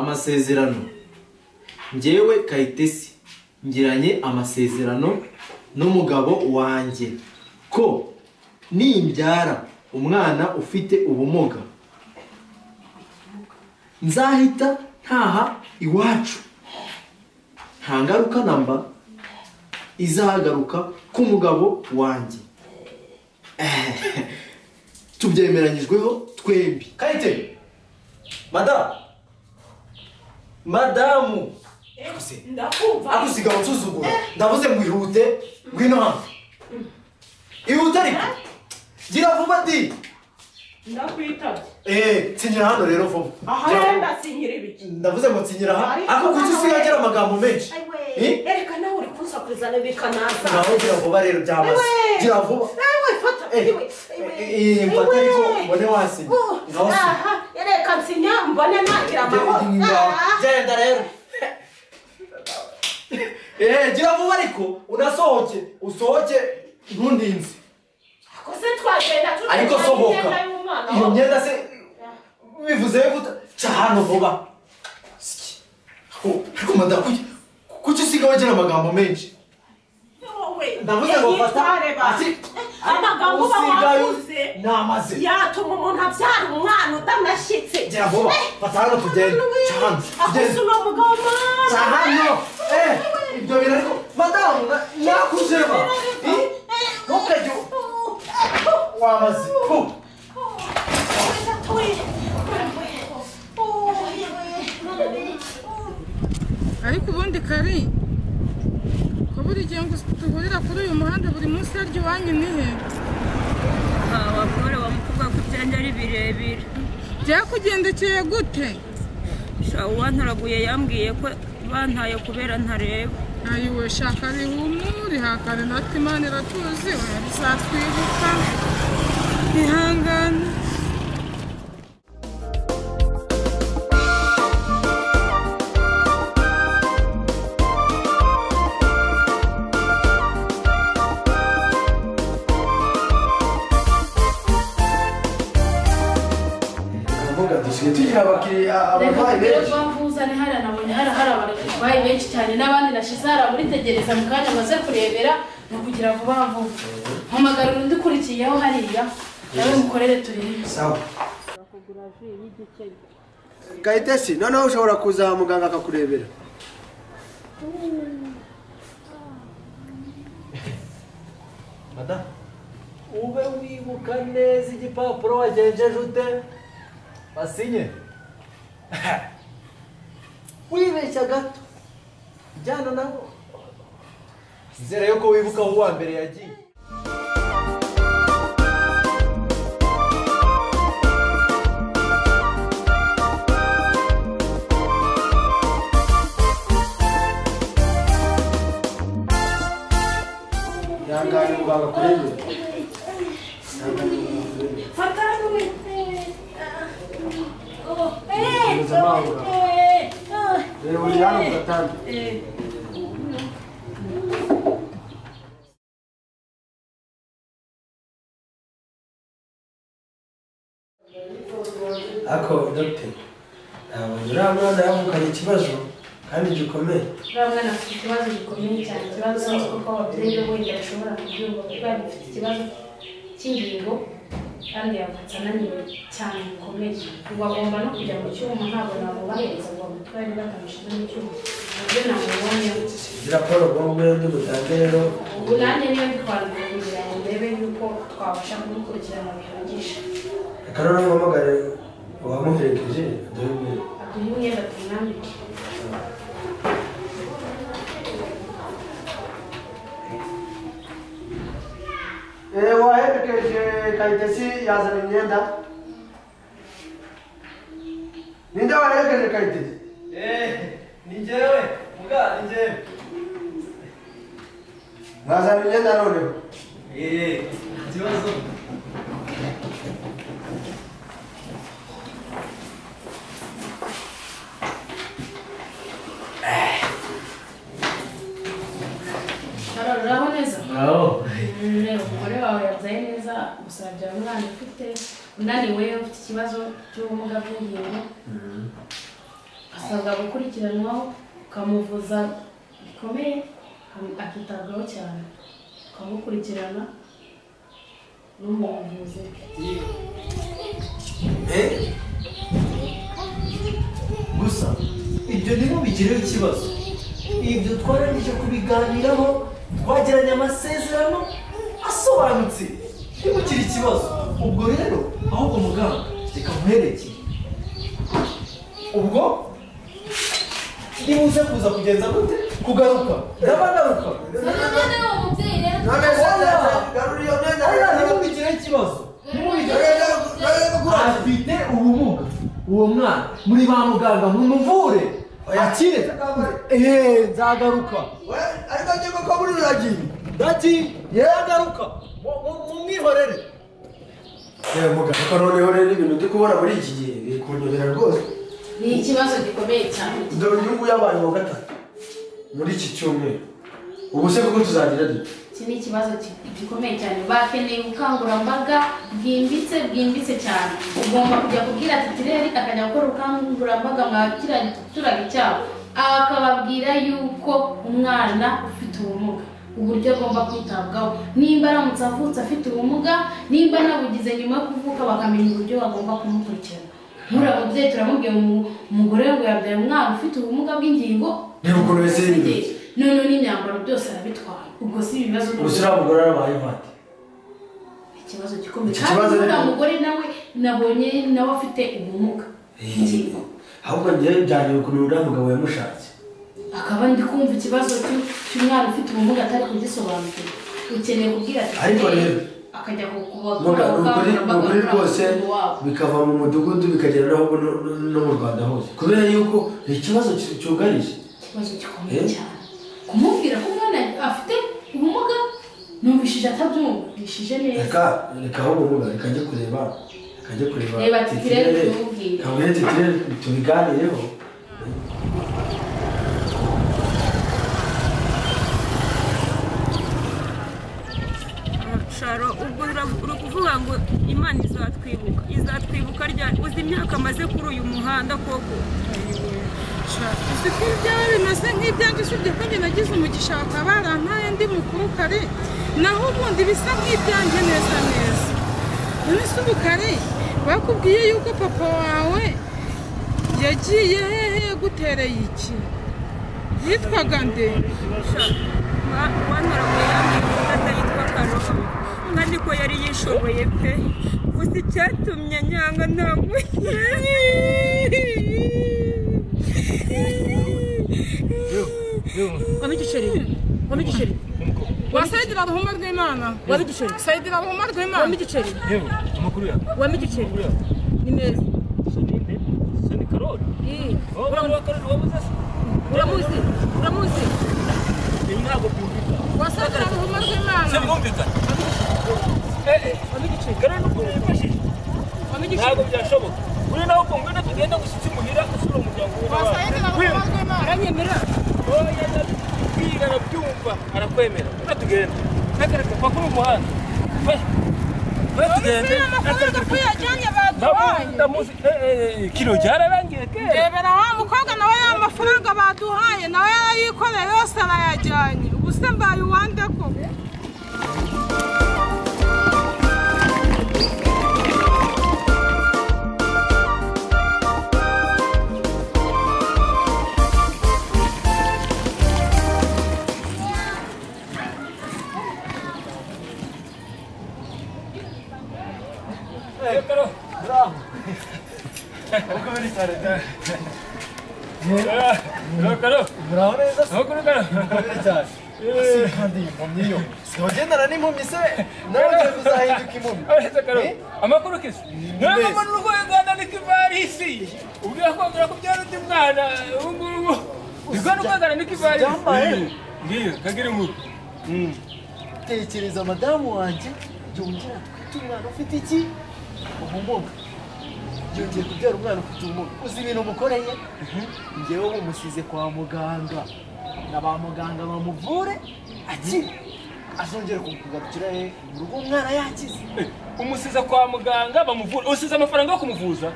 amasezerano. Njyewe Kayitesi ngiranye amasezerano n'umugabo wanjye ko nimbyara umwana ufite ubumuga nzahita ntaha iwacu, nta ngaruka namba izagaruka ku mugabo wanjye. Tubyemeranyijweho twembi. Kayite madamu ndakumva agusiga unsuzugura. Ndavuze ngo ihute, ngwino hano. Ihute ariko gira vuba di. ndakwitabye Sinyira hano rero vuba. aha yenda sinyira ibiki Ndavuze ngo sinyira hano. Ako kuki usigagira amagambo menshi? ereka nawe uri kunsakuriza bikanaza Naho gira vuba rero byamaze. Gira vuba. fata Mfata ariko mbone wasinya. aha ereka nsinya mbone nagira amahoro Genda rero. Gira vuba ariko unasohoke, usohoke ntundinze. ako se twagenda Ariko sohoka. Iyo myenda se bivuze bivuta cyane vuba. Ariko madamu kuki usigaye wagira amagambo menshi? Ndavuze ngo fata ati amagambo bavuze namaze yatuma umuntu abyara umwana utanashyitse. gira vuba fata hano tugende cyane tugende uno mugabo hano ibyo bintu ariko madamu nakujeba ntukajye wamaze ariko ubundi kari ko buri gihe ngo duhurira kuri uyu muhanda buri munsi aryo iwanyu ni he? Abagore bamuvuga ko ibyanjye ari birebire. Byakugendekeye gute? Uwantaraguye yambwiye ko bantaye kubera ntareba. Ayiwe shaka rihumuri hakane natwe Imana iratuzi we bizatwibuka ihangane. tugira abakiriya abarwayi benshi. Bamvuzane hariya nabonye hari abarwayi benshi cyane n'abandi nashize hariya muritegereza mu kanya maze kurebera no kugira vuba vuba. Mpamagara undi ukurikiyeho hariya nawe mukorere turebe. Sawa. Kayitesi noneho ushobora kuza muganga akakurebera. Madamu ube wibuka neza igipapuro wagenjeje ute basinye. Wibeshya gato jyana nabo nzere yuko wibuka aho uwa mbere yagiye. Yangani muganga kurebe. fatana we Ako doctor uriya mwana yavukanye ikibazo kandi gikomeye. Uriya mwana afite ikibazo gikomeye cyane, ikibazo sinzi kuko ababyeyi be wenda bashobora kubyumva kuko yari afite ikibazo cy'ingingo kandi yavutse ananiwe cyane bikomeye. Ubu agomba no kujya mu cyuma, ntabwo namubahereza ngo bamutware batamushize mu cyuma. Nabyo namubonyeho. Raporo bombe ndi butange rero. Ubu nanjye niyo twandika kugira ngo ndebe yuko twabasha kumukurikirana bihagije. Reka noneho mpamagare uwamuherekeje aduhe imyenda tumwambike. Waherekeje Kayitesi yazana imyenda. Ninde waherekeje Kayitesi? Ni njyewe muga ni njyewe. Mwazana imyenda noneho. Ikibazo. Uraho neza? Bravo. Rero umugore wawe yabyaye neza, gusa yabyara umwana ufite unaniwe, ufite ikibazo cy'ubumuga bw'ingingo. asabwa gukurikiranwaho ukamuvuza bikomeye akitabwaho cyane ukamukurikirana no mu buvuzi gusa ibyo ntimubigireho ikibazo. Ibyo twarangije kubiganiraho, twagiranye amasezerano asobanutse, ntibugire ikibazo. Ubwo rero ahubwo muganga reka muherekeye. Ubwo nibuze kuza kugenza gute kugaruka ndabagaruka ntimubigireho ikibazo. Afite ubumuga uwo mwana, muri ba muganga mumuvure akire. Nzagaruka ariko njye ko muri uragiye ndati yagaruka mumwihorere. Muganga noneho rero ibintu ndi kubona muri iki gihe biri kunyobera rwose. ni ikibazo gikomeye cyane. Dore inyungu y'abantu wa gatatu muri iki cyumweru. Ubu se kuko tuzagira dute? Iki ni ikibazo gikomeye cyane. Bakeneye ubukangurambaga bwimbitse cyane. Ugomba kujya kubwira titireri akajya gukora ubukangurambaga mwa kiriya giturage cyabo, akababwira yuko umwana ufite ubumuga uburyo agomba kwitabwaho, nimba aramutse avutse afite ubumuga, nimba anabugize nyuma yo kuvuka bakamenya uburyo bagomba kumukurikirana. Nk'uriya mubyeyi turamubwiye umugore we ngo yabyaye umwana ufite ubumuga bw'ingingo, none n'imyambaro byose arabitwara. Ubwo si ibibazo uriya mugore arabaye mate. Ikibazo gikomeye kandi uriya mugore nawe nabonye nawe afite ubumuga bw'ingingo. Ahubwo njyewe byanyeye ukuntu uriya mugabo yamushatse, akaba ndi kumva ikibazo cy'umwana ufite ubumuga atari kugisobanukirwa. Ukeneye kubwira ati ariko rero akajya ukuri rwose bikava mu mudugudu bikagera no mu Rwanda hose, kubera yuko ikibazo cyugarije. Ikibazo gikomeye cyane kumubwira ko umwana afite ubumuga, numvishije atabyumvishije neza. Reka aho ubumuga reka njye kureba reba titirere tumubwire, kabwire titirere tubiganireho. Sharo, ubwo uri kuvuga ngo Imana izatwibuka ryari? Uzi imyaka amaze kuri uyu muhanda koko? uzi ko ibyawe bimeze nk'ibyanjye, usibye ko njye nagize umugisha bakaba barampaye ndi mukuru kare, naho ubundi bisa nk'ibyanjye neza. None se ubu kare bakubwiye yuko papa wawe yagiye hehe yagutereye iki? Yitwaga nde? Wantora ngo yambwiye yitwa Karoha, kandi ko yari yishoboye pe. Gusa icyatumye nyanga ntabwo Wamigisheri wasaidira ruhuma rw'Imana, saidira ruhuma rw'Imana. Wamigisheri amakuru ya wamigisheri ni neza. Sani Karoli uramuzi ntabwo byumvika. Wasaidira ruhuma rw'Imana Simwumvikana. Wamigisheri Karoli uko yifashije ntabwo byashoboka. Uri naho ko ngwino tugenda gushyitsa imuhira usura umuryango wawe. Wasaidira ruhuma rw'Imana aranyemera. Kwiga arabyumva arakwemera. Tugenda nakareka kwa kuri umuhanda tugende amafaranga kuyajyanye baduhaye. ndamuzi kilo cyararangiye kera. Rebera wa mukobwa nawe ya mafaranga baduhaye nawe yarayikoreye yose arayajyanye. Ubu se mbaye uwande ko Wagendana n'impumyi se nawe ugiye kuzahinduka impumyi. Amakuru kisi ntabwo mbona urwaye Rwanda n'ikivarisi ubwira ko mbera kubyara undi mwana ubungubu nibwo n'urwagana n'ikivarisi ngiyo kagira inkuru. Tekereza madamu wanjye yongera twite umwana ufite iki ubumuga, yongeye kubyara umwana ufite ubumuga. Uzi ibintu mukoreye? Ngewe umusize kwa muganga na ba muganga bamuvure akiri azongera kugarukira mu rugo umwana yakize. Umusize kwa muganga bamuvura, usize amafaranga yo kumuvuza?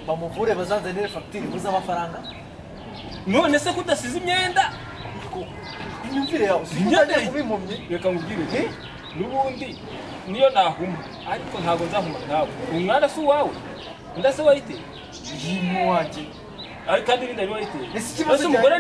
bamuvure bazanzanire fagitire buze amafaranga none se kudasize imyenda imyumvire yawe usigaye kubimpumye reka nkubwire n'ubundi niyo nahuma ariko ntabwo nzahuma nawe umwana si uwawe ndase wayiteye yimu wanje ariko kandi n'inda ni wayiteye ese umugore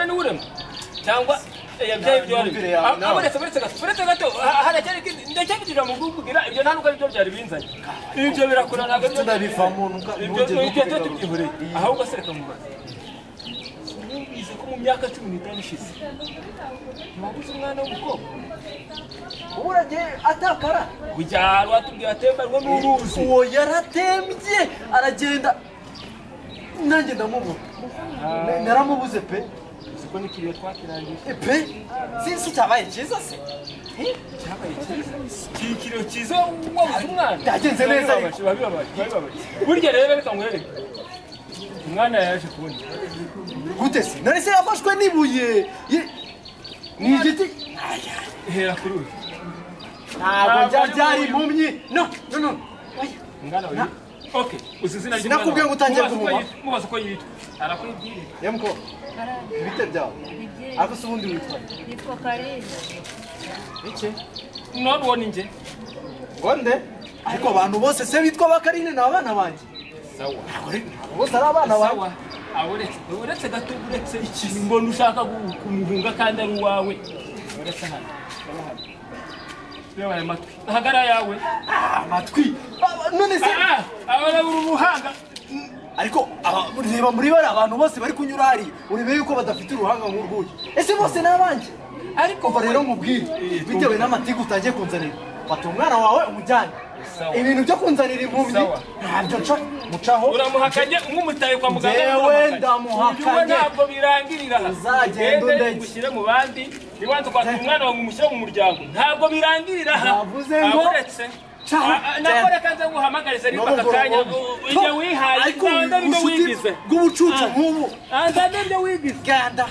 niwe urema cyangwa yabyaye ibyo waremye aburetse gato haracyari ndacyabigirira mu kugira ibyo nta nubwo aribyo byari binzanye ibyo birakora ntabwo aribyo tunabivamo ibyo tubyihoreye ahubwo se reka mubaze numvise ko mu myaka 15 ishize ntiwabuze umwana w'umukobwa uragiye atakara ujya watubwiye atembarwa n'uruzi uwo yaratembye aragenda nanjye ndamubura naramubuze pe siko nikiriye twakirangije pe sinzi cyabaye cyiza se cyabaye cyiza kikiro cyiza wabuze umwana byagenze neza babibabaje burya rero reka ngwereke umwana yaje kubona gute se none se yafashwe n'ibuye ni igiti hera kuri uyu ntabwo byari impumyi no umwana wawe okay uzizina ry'umwana nakubwiye ngo utangiye kumuma mubaza uko yitwa arakwibwira yemko ibite byawe ako se ubundi witwa Nitwa Karine. iki none uwo ni njye gonde ariko abantu bose se bitwa bakarine ni abana banjye sawa bose ari abana banjye sawa uretse gato uretse iki mbona ushaka kumuhunga kandi ari uwawe uretse hano reba aya matwi ahagara yawe amatwi none se abana uruhanga ariko reba muri bari abantu bose bari kunyura hari urebe yuko badafite uruhanga nk'urwuye ese bose ni abanjye ariko mva rero mubwire bitewe n'amatiku utangiye kunzanira fata umwana wawe umujyane ibintu byo kunzanira impumyi ntabyo mucaho uramuhakanye nk'umutaye kwa muganga yewe ndamuhakanye ntabwo birangirira uzagenda undege ushyire mu bandi nibanza kwakira umwana wawe umushyire mu muryango ntabwo birangirira navuze ngo uretse nakora kanze guhamagariza niba akakanya ujye wihaye ariko ndabyo wigize bw'ubucucu nk'ubu ndabyo wigize ganda